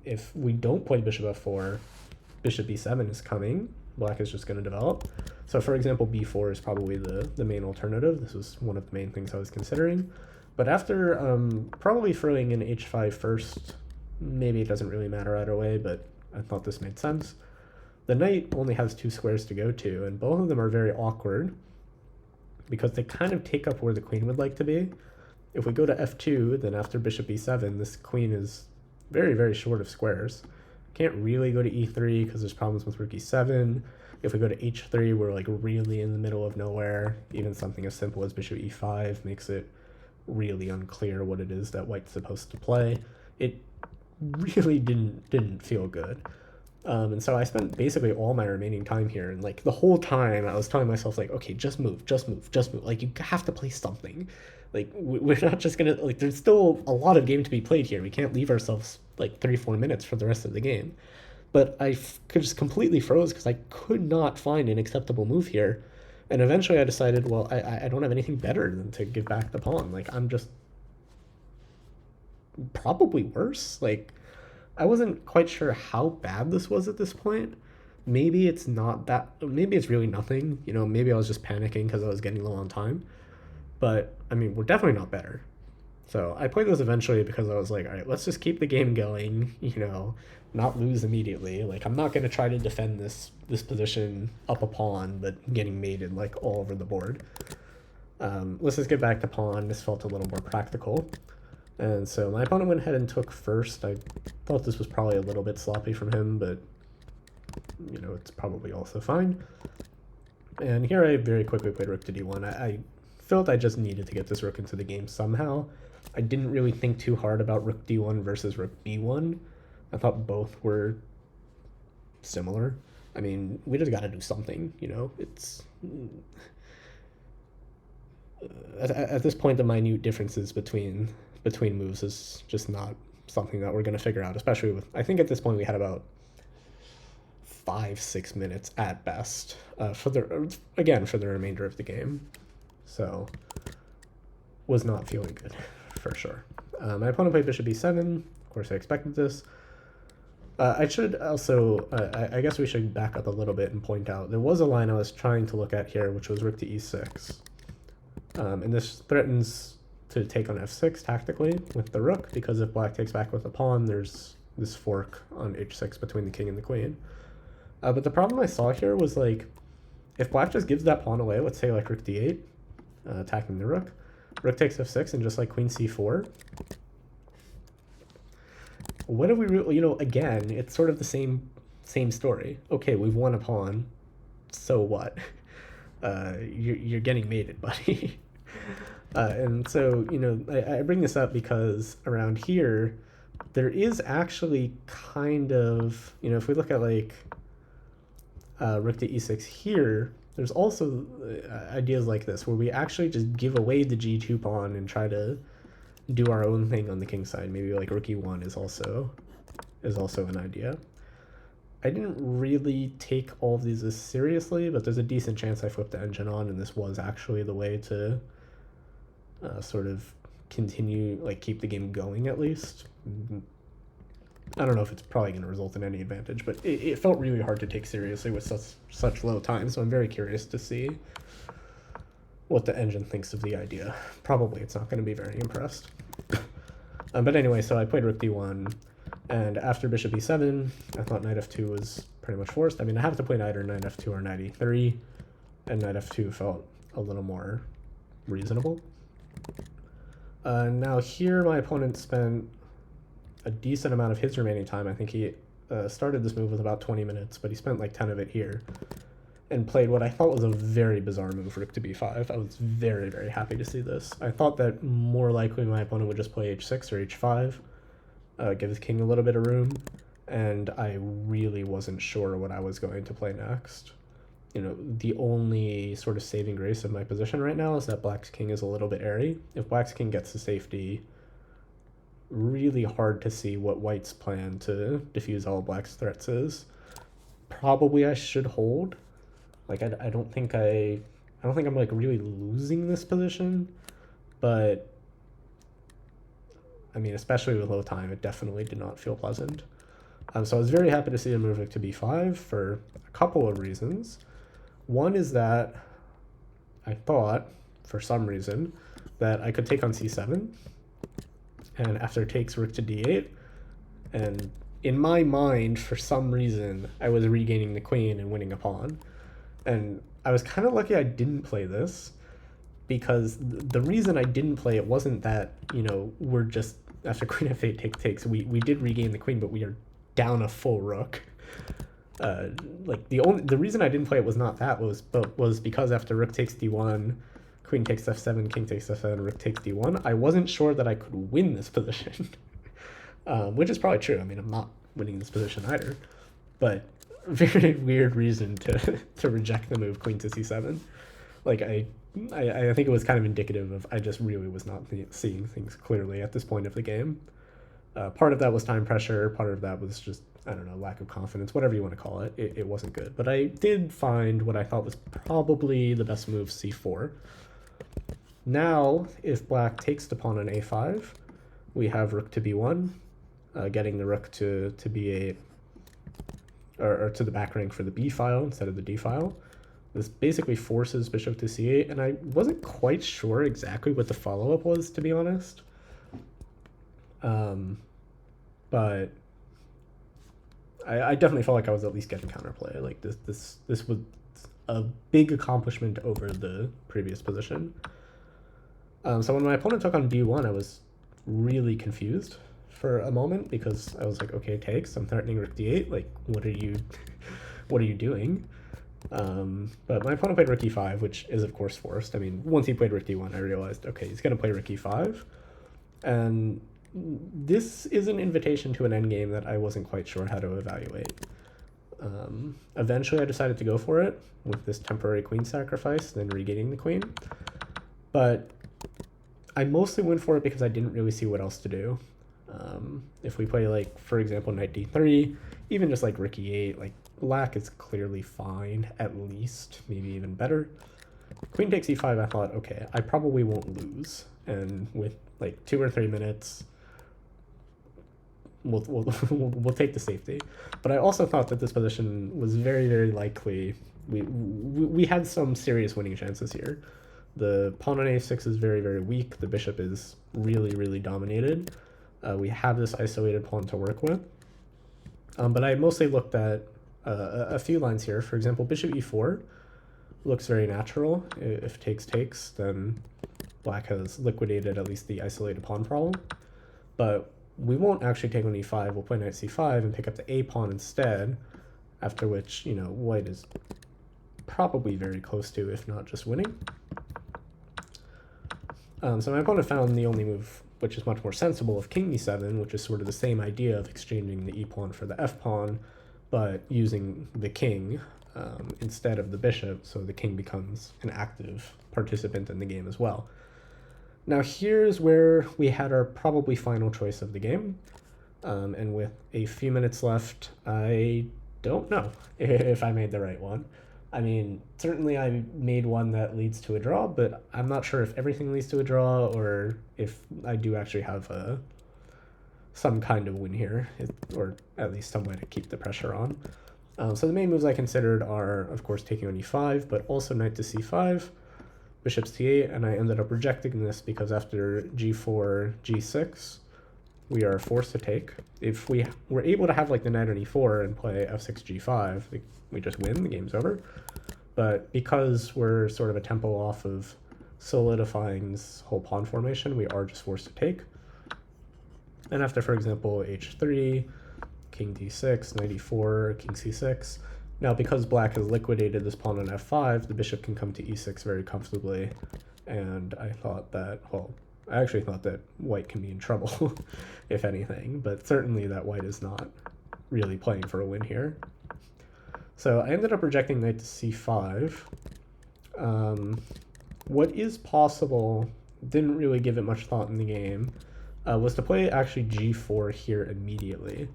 If we don't play bishop f4, bishop b7 is coming. Black is just going to develop. So for example, b4 is probably the main alternative. This was one of the main things I was considering. But after probably throwing in h5 first, maybe it doesn't really matter either way, but I thought this made sense. The knight only has 2 squares to go to, and both of them are very awkward because they kind of take up where the queen would like to be. If we go to f2, then after bishop e7, this queen is very, very short of squares. Can't really go to e3 because there's problems with rook e7. If we go to h3, we're like really in the middle of nowhere. Even something as simple as bishop e5 makes it really unclear what it is that white's supposed to play. It really didn't feel good. And so I spent basically all my remaining time here, and like the whole time I was telling myself like, okay, just move. Like you have to play something. Like we're not just gonna, like there's still a lot of game to be played here. We can't leave ourselves like 3-4 minutes for the rest of the game. But I just completely froze because I could not find an acceptable move here. And eventually I decided, well, I don't have anything better than to give back the pawn. Like I'm just probably worse. Like I wasn't quite sure how bad this was at this point. Maybe it's not that, maybe it's really nothing. You know, maybe I was just panicking because I was getting low on time. But I mean, we're definitely not better. So I played this eventually because I was like, all right, let's just keep the game going, you know, not lose immediately. Like I'm not going to try to defend this position up a pawn, but getting mated like all over the board. Let's just get back to pawn. This felt a little more practical. And so my opponent went ahead and took first. I thought this was probably a little bit sloppy from him, but you know, it's probably also fine. And here I very quickly played rook to d1. I felt I just needed to get this rook into the game somehow. I didn't really think too hard about rook d1 versus rook b1. I thought both were similar. I mean, we just got to do something, you know. It's at this point the minute differences between moves is just not something that we're going to figure out, especially with, I think at this point we had about 5-6 minutes at best for the remainder of the game. So was not feeling good for sure. My opponent played bishop e7. Of course I expected this. I should also, I guess we should back up a little bit and point out there was a line I was trying to look at here, which was rook to e6. And this threatens to take on f6 tactically with the rook, because if black takes back with the pawn, there's this fork on h6 between the king and the queen. But the problem I saw here was like, if black just gives that pawn away, let's say like rook d8, attacking the rook, rook takes f6, and just like queen c4, what do we really, you know, again, it's sort of the same story. Okay, we've won a pawn, so what? You're getting mated, buddy. And so, you know, I bring this up because around here, there is actually kind of, you know, if we look at like rook to e6 here, there's also ideas like this where we actually just give away the g2 pawn and try to do our own thing on the king side. Maybe like rook e1 is also an idea. I didn't really take all of these as seriously, but there's a decent chance I flipped the engine on, and this was actually the way to sort of continue, like keep the game going at least. I don't know if it's probably going to result in any advantage, but it felt really hard to take seriously with such low time, so I'm very curious to see what the engine thinks of the idea. Probably it's not going to be very impressed. But anyway, so I played rook d1, and after bishop e7, I thought knight f2 was pretty much forced. I mean, I have to play either knight f2 or knight e3, and knight f2 felt a little more reasonable. Now here my opponent spent a decent amount of his remaining time. I think he started this move with about 20 minutes, but he spent like 10 of it here and played what I thought was a very bizarre move, rook to b5. I was very, very happy to see this. I thought that more likely my opponent would just play h6 or h5, give his king a little bit of room, and I really wasn't sure what I was going to play next. You know, the only sort of saving grace of my position right now is that black's king is a little bit airy. If black's king gets to safety, really hard to see what white's plan to defuse all black's threats is. Probably I should hold. Like, I don't think I'm like really losing this position, but I mean, especially with low time, it definitely did not feel pleasant. So I was very happy to see a move to b5 for a couple of reasons. One is that I thought, for some reason, that I could take on c7, and after takes rook to d8, and in my mind, for some reason, I was regaining the queen and winning a pawn. And I was kind of lucky I didn't play this, because the reason I didn't play it wasn't that, you know, we're just, after queen f8 takes, we did regain the queen, but we are down a full rook. Like the reason I didn't play it was not that, was because after rook takes d1, queen takes f7, king takes f7, rook takes d1, I wasn't sure that I could win this position. Which is probably true. I mean, I'm not winning this position either, but very weird reason to reject the move queen to c7. Like I think it was kind of indicative of I just really was not seeing things clearly at this point of the game. Part of that was time pressure, part of that was just, I don't know, lack of confidence, whatever you want to call it. It wasn't good. But I did find what I thought was probably the best move, c4. Now, if black takes the pawn on a5, we have rook to b1, getting the rook to b8, or to the back rank for the b file instead of the d file. This basically forces bishop to c8, and I wasn't quite sure exactly what the follow-up was, to be honest. But I definitely felt like I was at least getting counterplay. Like this was a big accomplishment over the previous position. So when my opponent took on b1, I was really confused for a moment, because I was like, okay, takes, I'm threatening rook d8, like what are you doing? But my opponent played rook e5, which is of course forced. I mean, once he played rook d1, I realized, okay, he's gonna play rook e5, and this is an invitation to an endgame that I wasn't quite sure how to evaluate. Eventually I decided to go for it with this temporary queen sacrifice, then regaining the queen, but I mostly went for it because I didn't really see what else to do. If we play, like, for example, knight d3, even just like rook e8, like black is clearly fine, at least, maybe even better. Queen takes e5, I thought, okay, I probably won't lose, and with like 2 or 3 minutes, we'll take the safety. But I also thought that this position was very, very likely, we had some serious winning chances here. The pawn on a6 is very, very weak. The bishop is really, really dominated. We have this isolated pawn to work with. But I mostly looked at a few lines here. For example, bishop e4 looks very natural. If takes, then black has liquidated at least the isolated pawn problem. But we won't actually take on e5. We'll play knight c5 and pick up the a pawn instead, after which, you know, white is probably very close to, if not just winning. So my opponent found the only move which is much more sensible of king e7, which is sort of the same idea of exchanging the e pawn for the f pawn, but using the king instead of the bishop, so the king becomes an active participant in the game as well. Now here's where we had our probably final choice of the game, and with a few minutes left, I don't know if I made the right one. I mean, certainly I made one that leads to a draw, but I'm not sure if everything leads to a draw or if I do actually have some kind of win here, or at least some way to keep the pressure on. So the main moves I considered are, of course, taking on e5, but also knight to c5, bishop c8, and I ended up rejecting this because after g4, g6, we are forced to take. If we were able to have like the knight on e4 and play f6 g5, we just win, the game's over. But because we're sort of a tempo off of solidifying this whole pawn formation, we are just forced to take. And after, for example, h3, king d6, knight e4, king c6, now because black has liquidated this pawn on f5, the bishop can come to e6 very comfortably. And I thought that, well, I actually thought that white can be in trouble, if anything, but certainly that white is not really playing for a win here. So I ended up rejecting knight to c5. What is possible, didn't really give it much thought in the game, was to play actually g4 here immediately.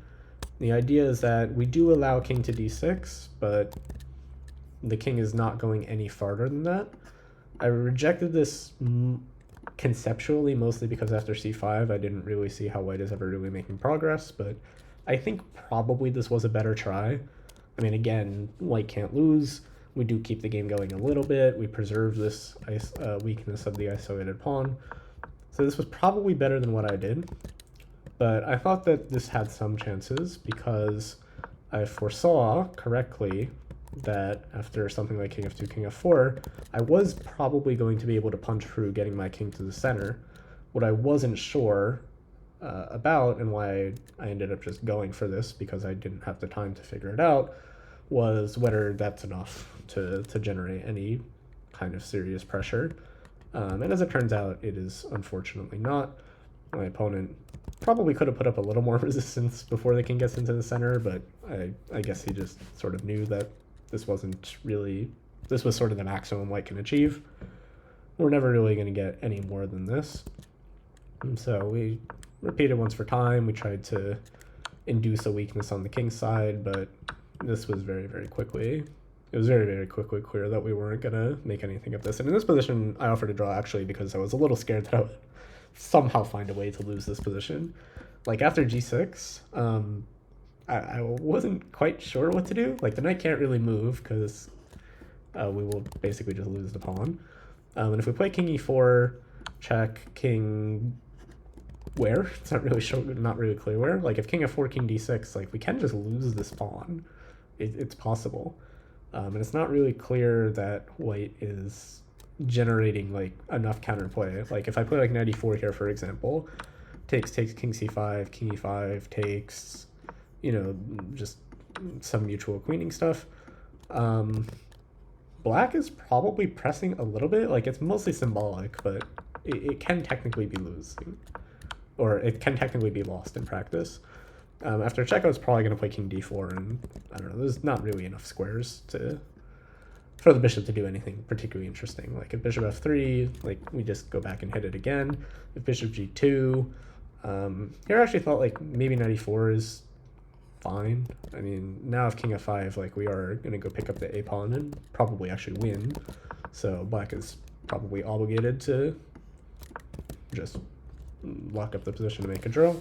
The idea is that we do allow king to d6, but the king is not going any farther than that. I rejected this conceptually, mostly because after c5 I didn't really see how white is ever really making progress, but I think probably this was a better try. I mean, again, white can't lose. We do keep the game going a little bit. We preserve this weakness of the isolated pawn. So this was probably better than what I did, but I thought that this had some chances because I foresaw correctly that after something like king f2, king f4, I was probably going to be able to punch through getting my king to the center. What I wasn't sure about, and why I ended up just going for this because I didn't have the time to figure it out, was whether that's enough to generate any kind of serious pressure. And as it turns out, it is unfortunately not. My opponent probably could have put up a little more resistance before the king gets into the center, but I guess he just sort of knew that this was sort of the maximum white can achieve. We're never really going to get any more than this. And so we repeated once for time. We tried to induce a weakness on the king's side, but this was very, very quickly. It was very, very quickly clear that we weren't going to make anything of this. And in this position, I offered a draw actually because I was a little scared that I would somehow find a way to lose this position. Like after g6, I wasn't quite sure what to do. Like the knight can't really move because we will basically just lose the pawn. And if we play king e4, check, king where? It's not really sure, not really clear where. Like if king f4, king d6, like we can just lose this pawn. It's possible. And it's not really clear that white is generating like enough counterplay. Like if I play like knight e4 here, for example, takes king c5, king e5, takes, you know, just some mutual queening stuff. Black is probably pressing a little bit. Like it's mostly symbolic, but it can technically be losing, or it can technically be lost in practice. After check, I was probably going to play king d4, and I don't know, there's not really enough squares for the bishop to do anything particularly interesting. Like if bishop f3, like we just go back and hit it again. If bishop g2, here I actually thought like maybe knight e4 is fine. I mean, now if king f5, like we are going to go pick up the a pawn and probably actually win. So black is probably obligated to just lock up the position to make a draw.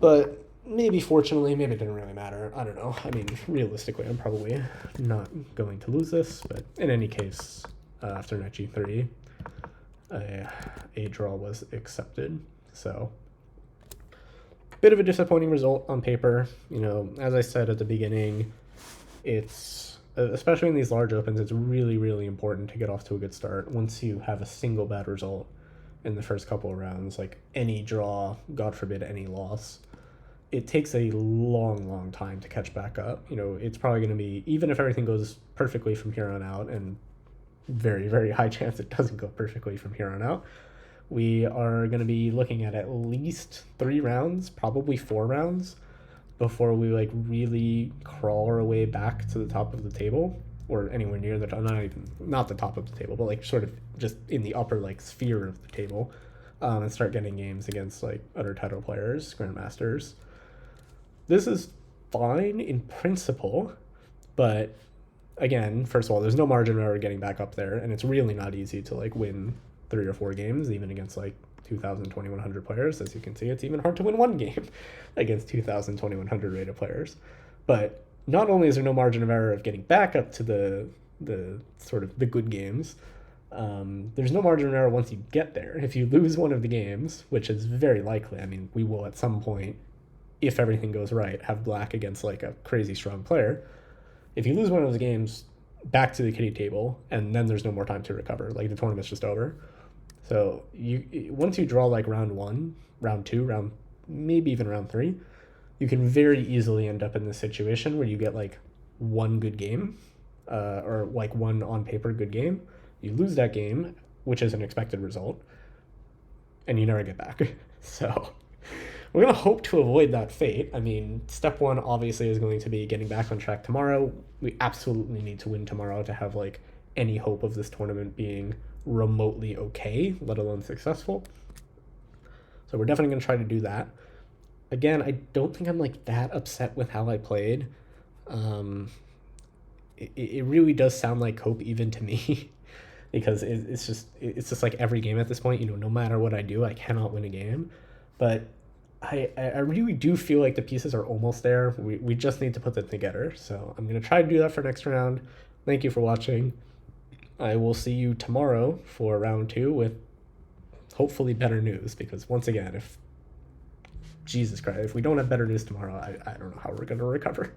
But maybe fortunately, maybe it didn't really matter. I don't know. I mean, realistically, I'm probably not going to lose this. But in any case, after knight g3, a draw was accepted. So, bit of a disappointing result on paper. You know, as I said at the beginning, it's, especially in these large opens, it's really, really important to get off to a good start. Once you have a single bad result in the first couple of rounds, like any draw, God forbid any loss, it takes a long, long time to catch back up. You know, it's probably going to be, even if everything goes perfectly from here on out, and very, very high chance it doesn't go perfectly from here on out, we are going to be looking at least 3 rounds, probably 4 rounds, before we like really crawl our way back to the top of the table, or anywhere near the top, not the top of the table, but like sort of just in the upper like sphere of the table, and start getting games against like other title players, grandmasters. This is fine in principle, but again, first of all, there's no margin of error getting back up there, and it's really not easy to like win 3 or 4 games, even against like 2,000, 2,100 players. As you can see, it's even hard to win 1 game against 2,000, 2,100 rated players. But not only is there no margin of error of getting back up to the sort of the good games, There's no margin of error once you get there. If you lose one of the games, which is very likely, I mean, we will at some point, if everything goes right, have black against like a crazy strong player. If you lose one of those games, back to the kitty table, and then there's no more time to recover. Like the tournament's just over. So once you draw like round one, round two, maybe even round three, you can very easily end up in this situation where you get like one good game, or like one on paper good game. You lose that game, which is an expected result, and you never get back. So we're going to hope to avoid that fate. I mean, step one obviously is going to be getting back on track tomorrow. We absolutely need to win tomorrow to have like any hope of this tournament being remotely okay, let alone successful. So we're definitely going to try to do that. Again, I don't think I'm like that upset with how I played. It really does sound like hope even to me. Because it's just like every game at this point, no matter what I do, I cannot win a game. But I really do feel like the pieces are almost there. We just need to put them together. So I'm going to try to do that for next round. Thank you for watching. I will see you tomorrow for round two with hopefully better news. Because once again, Jesus Christ, if we don't have better news tomorrow, I don't know how we're going to recover.